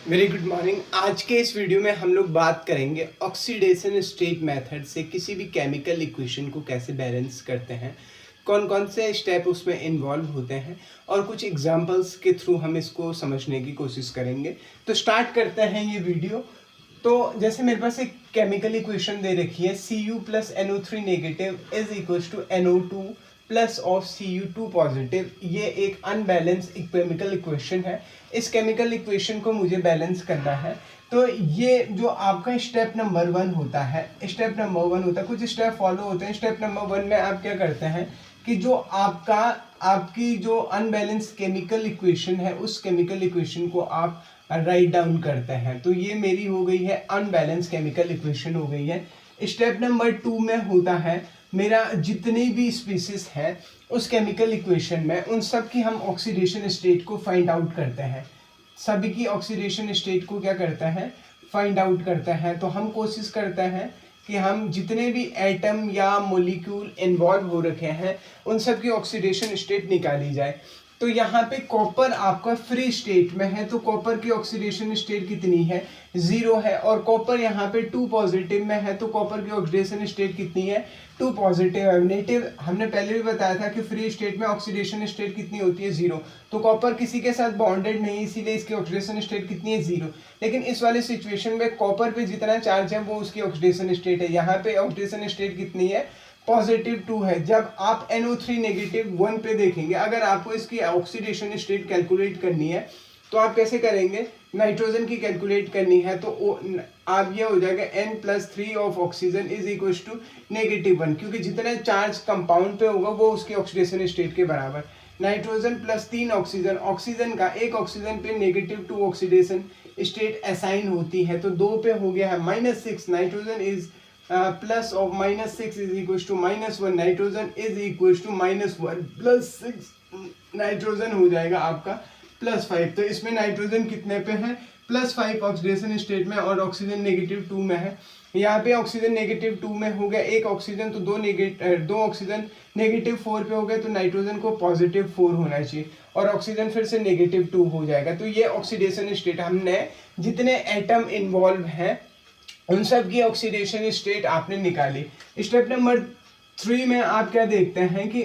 Very good morning. आज के इस वीडियो में हम लोग बात करेंगे ऑक्सीडेशन स्टेट मेथड से किसी भी केमिकल इक्वेशन को कैसे बैलेंस करते हैं, कौन कौन से स्टेप उसमें इन्वॉल्व होते हैं और कुछ एग्जांपल्स के थ्रू हम इसको समझने की कोशिश करेंगे। तो स्टार्ट करते हैं ये वीडियो। तो जैसे मेरे पास एक केमिकल इक्वेशन दे रखी है, Cu plus NO3 negative is equal to NO2 plus of Cu2 positive. ये एक अनबैलेंस केमिकल इक्वेशन है। इस केमिकल इक्वेशन को मुझे बैलेंस करना है। तो ये जो आपका स्टेप नंबर वन होता है, कुछ स्टेप फॉलो होते हैं। स्टेप नंबर वन में आप क्या करते हैं कि जो आपकी जो अनबैलेंस केमिकल इक्वेशन है, उस केमिकल इक्वेशन को आप राइट डाउन करते हैं। तो ये मेरी हो गई है अनबैलेंस केमिकल इक्वेशन हो गई है। स्टेप नंबर टू में होता है मेरा जितनी भी स्पीसीज है उस केमिकल इक्वेशन में, उन सब की हम ऑक्सीडेशन स्टेट को फाइंड आउट करते हैं। सभी की ऑक्सीडेशन स्टेट को क्या करते हैं, फाइंड आउट करते हैं। तो हम कोशिश करते हैं कि हम जितने भी एटम या मोलिक्यूल इन्वॉल्व हो रखे हैं उन सब की ऑक्सीडेशन स्टेट निकाली जाए। तो यहाँ पे कॉपर आपका फ्री स्टेट में है, तो कॉपर की ऑक्सीडेशन स्टेट कितनी है, 0 है। और कॉपर यहाँ पे 2 पॉजिटिव में है, तो कॉपर की ऑक्सीडेशन स्टेट कितनी है, 2 पॉजिटिव है। नेगेटिव हमने पहले भी बताया था कि फ्री स्टेट में ऑक्सीडेशन स्टेट कितनी होती है, 0। तो कॉपर किसी के साथ बॉन्डेड नहीं, इसीलिए इसकी ऑक्सीडेशन स्टेट कितनी है, 0। लेकिन इस वाले सिचुएशन में कॉपर पे जितना चार्ज है वो उसकी ऑक्सीडेशन स्टेट है। यहाँ पे ऑक्सीडेशन स्टेट कितनी है, +2 है। जब आप NO3 नेगेटिव 1 पे देखेंगे, अगर आपको इसकी ऑक्सीडेशन स्टेट कैलकुलेट करनी है तो आप कैसे करेंगे, नाइट्रोजन की कैलकुलेट करनी है तो आप ये हो जाएगा N+3 of oxygen is equal to -1, क्योंकि जितना चार्ज कंपाउंड पे होगा वो उसकी ऑक्सीडेशन स्टेट के बराबर। नाइट्रोजन +3 ऑक्सीजन, ऑक्सीजन का एक ऑक्सीजन पे -2 ऑक्सीडेशन स्टेट असाइन होती है, तो 2 पे हो गया है -6। Nitrogen is plus of -6 is equal to -1, nitrogen is equal to -1 +6, nitrogen हो जाएगा आपका +5। तो इसमें नाइट्रोजन कितने पे है, +5 ऑक्सीडेशन स्टेट में, और ऑक्सीजन -2 में है। यहाँ पे ऑक्सीजन -2 में हो गया एक ऑक्सीजन, तो दो ऑक्सीजन -4 पे हो गए, तो नाइट्रोजन को +4 होना चाहिए और ऑक्सीजन फिर से -2 हो जाएगा। तो ये ऑक्सीडेशन स्टेट हमने जितने एटम इन्वॉल्व हैं उन सब की ऑक्सीडेशन स्टेट आपने निकाली। स्टेप नंबर 3 में आप क्या देखते हैं कि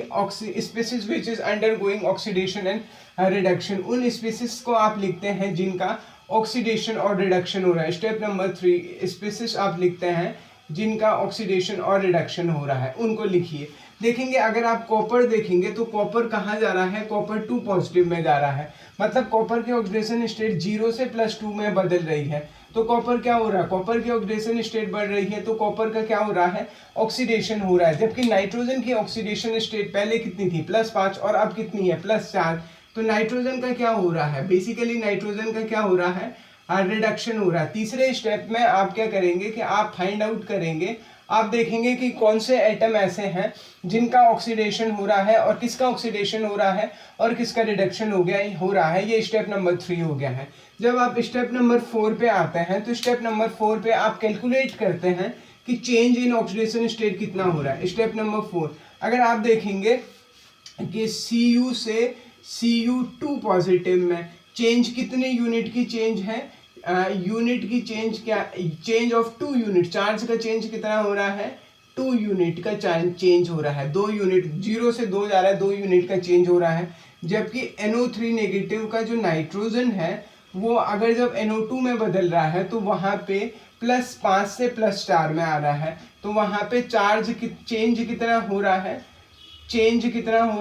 species which is undergoing oxidation and reduction, उन स्पीसीज को आप लिखते हैं जिनका ऑक्सीडेशन और रिडक्शन हो रहा है। स्टेप नंबर 3 स्पीसीज आप लिखते हैं जिनका ऑक्सीडेशन और रिडक्शन हो रहा है, उनको लिखिए। देखेंगे अगर आप कॉपर देखेंगे तो कॉपर कहाँ जा रहा है, कॉपर 2 पॉजिटिव में जा रहा है, मतलब कॉपर की ऑक्सीडेशन स्टेट 0 से +2 में बदल रही है। तो कॉपर क्या हो रहा है, कॉपर की ऑक्सीडेशन स्टेट बढ़ रही है, तो कॉपर का क्या हो रहा है, ऑक्सीडेशन हो रहा है। जबकि नाइट्रोजन की ऑक्सीडेशन स्टेट पहले कितनी थी, +5, और अब कितनी है, +4। तो नाइट्रोजन का क्या हो रहा है, बेसिकली नाइट्रोजन का क्या हो रहा है, रिडक्शन हो रहा है। तीसरे स्टेप में आप क्या करेंगे कि आप फाइंड आउट करेंगे, आप देखेंगे कि कौन से एटम ऐसे हैं जिनका ऑक्सीडेशन हो रहा है और किसका ऑक्सीडेशन हो रहा है और किसका रिडक्शन हो रहा है। ये स्टेप नंबर 3 हो गया है। जब आप स्टेप नंबर 4 पे आते हैं तो स्टेप नंबर 4 पे आप कैलकुलेट करते हैं कि चेंज इन ऑक्सीडेशन स्टेट कितना हो रहा है। स्टेप नंबर 4 अगर आप देखेंगे कि Cu से Cu2 पॉजिटिव में चेंज कितने यूनिट की चेंज है, यूनिट की चेंज क्या, चेंज ऑफ 2 यूनिट, चार्ज का चेंज कितना हो रहा है, 2 यूनिट का चेंज हो रहा है। 2 यूनिट, 0 से 2 जा रहा है, 2 यूनिट का चेंज हो रहा है। जबकि NO3 नेगेटिव का जो नाइट्रोजन है वो अगर जब NO2 में बदल रहा है तो वहाँ पे +5 से +4 में आ रहा है, तो वहाँ पे चार्ज चेंज कितना हो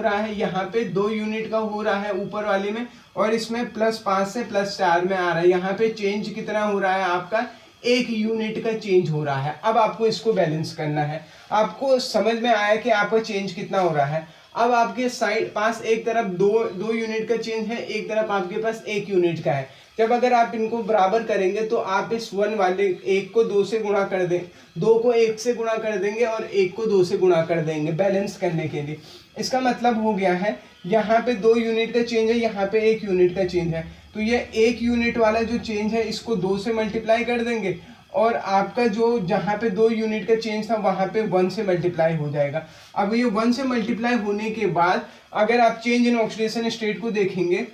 रहा है, यहाँ पे 2 यूनिट का हो रहा है ऊपर वाले में, और इसमें +5 से +4 में आ रहा है। यहाँ पे चेंज कितना हो रहा है आपका, 1 यूनिट का चेंज हो रहा है। अब आपको इसको बैलेंस करना है। आपको समझ में आया कि आपका चेंज कितना हो रहा है। अब आपके साइड पास एक तरफ दो यूनिट का चेंज है, एक तरफ आपके पास 1 यूनिट का है। जब अगर आप इनको बराबर करेंगे तो आप इस 1 वाले 1 को 2 से गुणा कर दें, 2 को 1 से गुणा कर देंगे और 1 को 2 से गुणा कर देंगे बैलेंस करने के लिए। इसका मतलब हो गया है यहाँ पे 2 यूनिट का चेंज है, यहाँ पे 1 यूनिट का चेंज है, तो ये 1 यूनिट वाला जो चेंज है इसको 2 से मल्टीप्लाई कर देंगे, और आपका जो जहाँ पे 2 यूनिट का चेंज था वहाँ पे 1 से मल्टीप्लाई हो जाएगा। अब ये 1 से मल्टीप्लाई होने के बाद अगर आप चेंज इन ऑक्सीडेशन स्टेट को देखेंगे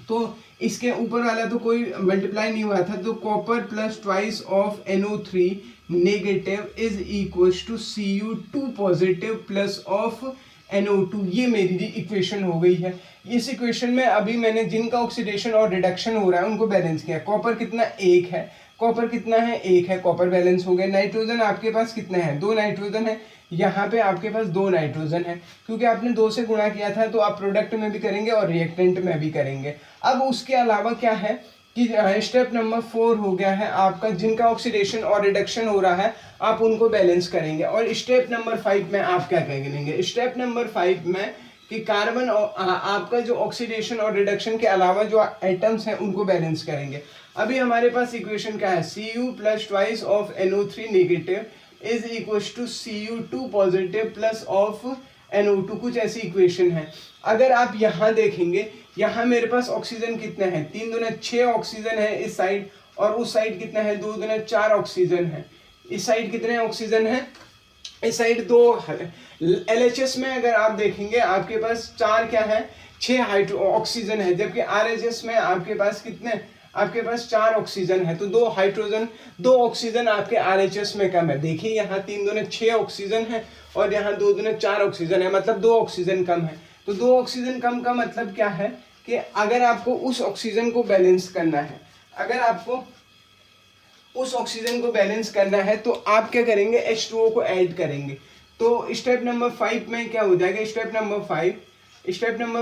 तो इसके ऊपर वाला तो कोई मल्टीप्लाई नहीं हुआ था, तो copper plus twice of NO3 negative is equal to Cu2 positive plus of NO2। ये मेरी इक्वेशन हो गई है। इस इक्वेशन में अभी मैंने जिनका ऑक्सीडेशन और रिडक्शन हो रहा है उनको बैलेंस किया। कॉपर कितना 1 है, कॉपर कितना है 1 है, कॉपर बैलेंस हो गया। नाइट्रोजन आपके पास कितने हैं, 2 नाइट्रोजन है, यहाँ पे आपके पास 2 नाइट्रोजन है, क्योंकि आपने 2 से गुणा किया था तो आप प्रोडक्ट में भी करेंगे और रिएक्टेंट में भी करेंगे। अब उसके अलावा क्या है कि स्टेप नंबर 4 हो गया है आपका, जिनका ऑक्सीडेशन और रिडक्शन हो रहा है आप उनको बैलेंस करेंगे। और स्टेप नंबर 5 में आप क्या करेंगे, स्टेप नंबर 5 में कि कार्बन आपका जो ऑक्सीडेशन और रिडक्शन के अलावा जो एटम्स हैं उनको बैलेंस करेंगे। अभी हमारे पास इक्वेशन क्या है, Cu plus twice of NO3 negative is equal to Cu2 positive plus of NO2, कुछ ऐसी इक्वेशन है। अगर आप यहाँ देखेंगे, यहाँ मेरे पास ऑक्सीजन कितने हैं, 3 दूना 6 ऑक्सीजन है इस साइड, और उस साइड कितना है, 2 दूना 4 ऑक्सीजन है। इस साइड कितने ऑक्सीजन है, इस साइड 2 है। LHS में अगर आप देखेंगे आपके पास 4 क्या है, 6 ऑक्सीजन है, जबकि RHS में आपके पास कितने, आपके पास 4 ऑक्सीजन है। तो 2 ऑक्सीजन आपके RHS में कम है। देखिए यहाँ 3 दूना 6 ऑक्सीजन है और यहाँ 2 दूना 4 ऑक्सीजन है, मतलब 2 ऑक्सीजन कम है। तो 2 ऑक्सीजन कम का मतलब क्या है कि अगर आपको उस ऑक्सीजन को बैलेंस करना है, अगर आपको उस ऑक्सीजन को बैलेंस करना है तो आप क्या करेंगे, H2O को ऐड करेंगे। तो स्टेप नंबर 5 में क्या हो जाएगा, स्टेप नंबर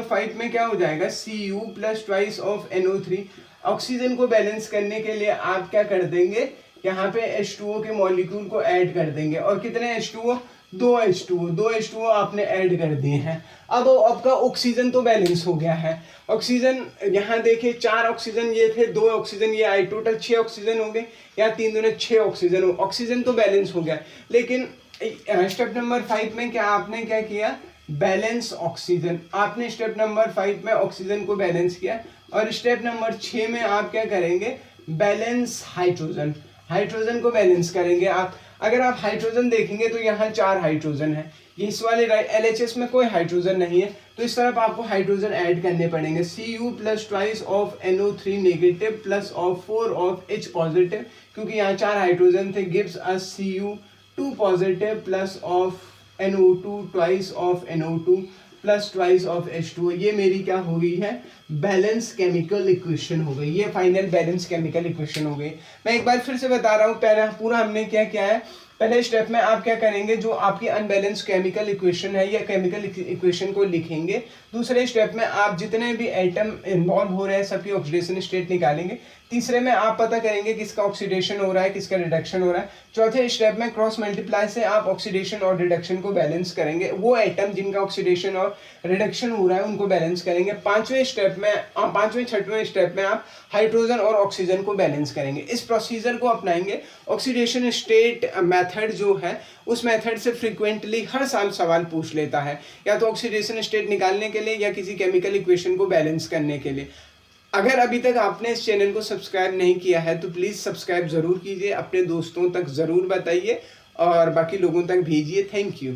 5 में क्या हो जाएगा, Cu plus twice of NO3। Oxygen को बैलेंस करने के लिए आप क्या कर देंगे, यहाँ पे H2O के मॉलिक्यूल को ऐड कर देंगे। और कितने H2O, 2 H2O आपने ऐड कर दिए हैं। अब आपका ऑक्सीजन तो बैलेंस हो गया है। ऑक्सीजन यहाँ देखिए 4 ऑक्सीजन ये थे, 2 ऑक्सीजन ये आए, टोटल 6 ऑक्सीजन हो गए, या 3 दूने 6 ऑक्सीजन हो। ऑक्सीजन तो बैलेंस हो गया, लेकिन स्टेप नंबर 5 में क्या आपने क्या किया, बैलेंस ऑक्सीजन। आपने स्टेप नंबर 5 में ऑक्सीजन को बैलेंस किया। और स्टेप नंबर 6 में आप क्या करेंगे, बैलेंस हाइड्रोजन को बैलेंस करेंगे आप। अगर आप हाइड्रोजन देखेंगे तो यहाँ 4 हाइड्रोजन है, इस वाले LHS में कोई हाइड्रोजन नहीं है, तो इस तरफ आपको हाइड्रोजन ऐड करने पड़ेंगे। Cu plus twice of NO3 negative plus of 4 of H positive, क्योंकि यहाँ 4 हाइड्रोजन थे, gives us Cu2 positive plus of NO2 twice of NO2 plus twice of H2O। ये मेरी क्या हो गई है, बैलेंस केमिकल इक्वेशन हो गई, ये फाइनल बैलेंस केमिकल इक्वेशन हो गई। मैं एक बार फिर से बता रहा हूँ, पहला पूरा हमने क्या किया है। पहले स्टेप में आप क्या करेंगे, जो आपकी अनबैलेंस केमिकल इक्वेशन है या केमिकल इक्वेशन को लिखेंगे। दूसरे स्टेप में आप जितने भी एटम इन्वॉल्व हो रहे हैं सबकी ऑक्सीडेशन स्टेट निकालेंगे। तीसरे में आप पता करेंगे किसका ऑक्सीडेशन हो रहा है, किसका रिडक्शन हो रहा है। चौथे स्टेप में क्रॉस मल्टीप्लाई से आप ऑक्सीडेशन और रिडक्शन को बैलेंस करेंगे, वो एटम जिनका ऑक्सीडेशन और रिडक्शन हो रहा है उनको बैलेंस करेंगे। पांचवें छठवें स्टेप में आप हाइड्रोजन और ऑक्सीजन को बैलेंस करेंगे। इस प्रोसीजर को अपनाएंगे। ऑक्सीडेशन स्टेट मेथड जो है उस मेथड से फ्रीक्वेंटली हर साल सवाल पूछ लेता है, या तो ऑक्सीडेशन स्टेट निकालने के लिए या किसी केमिकल इक्वेशन को बैलेंस करने के लिए। अगर अभी तक आपने इस चैनल को सब्सक्राइब नहीं किया है तो प्लीज़ सब्सक्राइब ज़रूर कीजिए, अपने दोस्तों तक ज़रूर बताइए और बाकी लोगों तक भेजिए। Thank you.